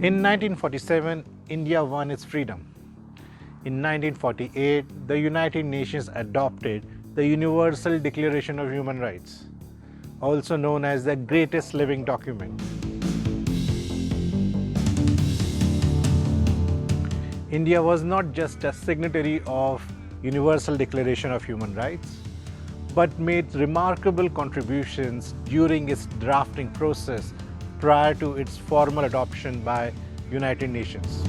In 1947, India won its freedom. In 1948, the United Nations adopted the Universal Declaration of Human Rights, also known as the greatest living document. India was not just a signatory of Universal Declaration of Human Rights, but made remarkable contributions during its drafting process prior to its formal adoption by United Nations.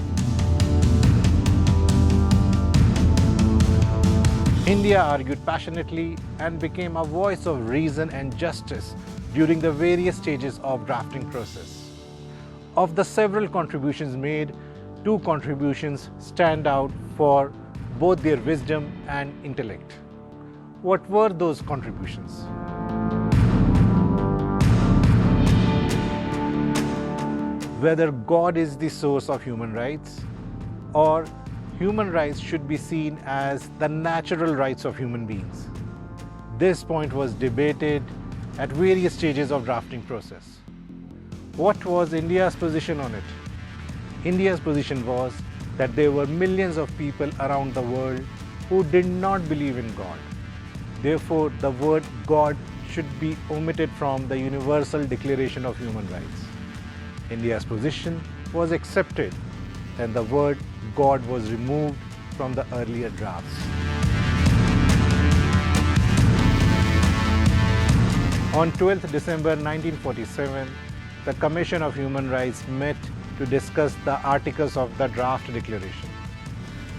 India argued passionately and became a voice of reason and justice during the various stages of drafting process. Of the several contributions made, two contributions stand out for both their wisdom and intellect. What were those contributions? Whether God is the source of human rights, or human rights should be seen as the natural rights of human beings. This point was debated at various stages of drafting process. What was India's position on it? India's position was that there were millions of people around the world who did not believe in God. Therefore, the word God should be omitted from the Universal Declaration of Human Rights. India's position was accepted and the word God was removed from the earlier drafts. On 12th December 1947, the Commission of Human Rights met to discuss the articles of the draft declaration.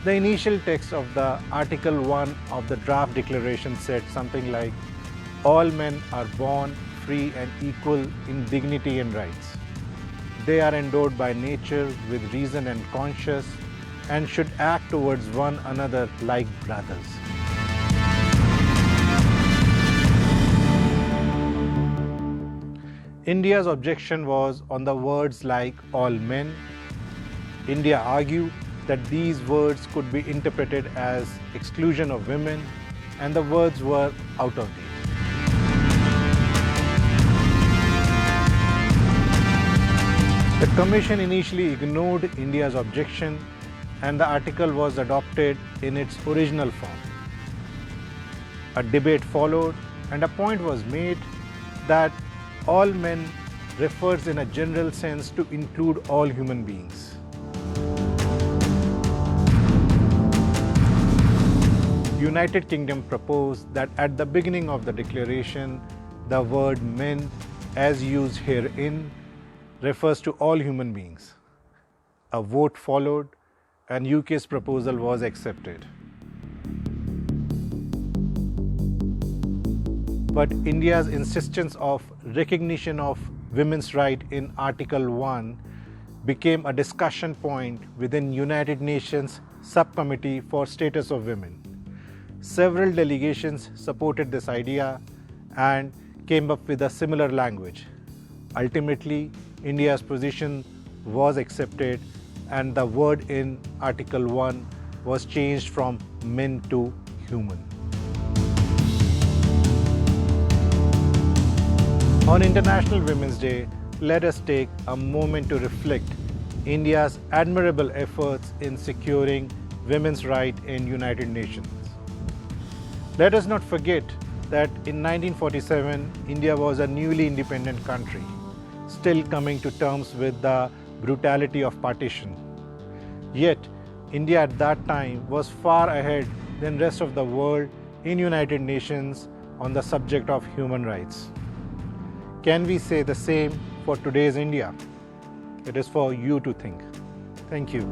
The initial text of the Article 1 of the draft declaration said something like, "All men are born free and equal in dignity and rights. They are endowed by nature with reason and conscience and should act towards one another like brothers." India's objection was on the words like all men. India argued that these words could be interpreted as exclusion of women, and the words were out of date. The Commission initially ignored India's objection, and the article was adopted in its original form. A debate followed, and a point was made that all men refers in a general sense to include all human beings. United Kingdom proposed that at the beginning of the declaration, the word men, as used herein, refers to all human beings. A vote followed, and UK's proposal was accepted. But India's insistence of recognition of women's rights in Article 1 became a discussion point within United Nations Subcommittee for Status of Women. Several delegations supported this idea and came up with a similar language. Ultimately, India's position was accepted and the word in Article 1 was changed from men to human. On International Women's Day, let us take a moment to reflect India's admirable efforts in securing women's rights in United Nations. Let us not forget that in 1947, India was a newly independent country, still coming to terms with the brutality of partition. Yet, India at that time was far ahead than the rest of the world in United Nations on the subject of human rights. Can we say the same for today's India? It is for you to think. Thank you.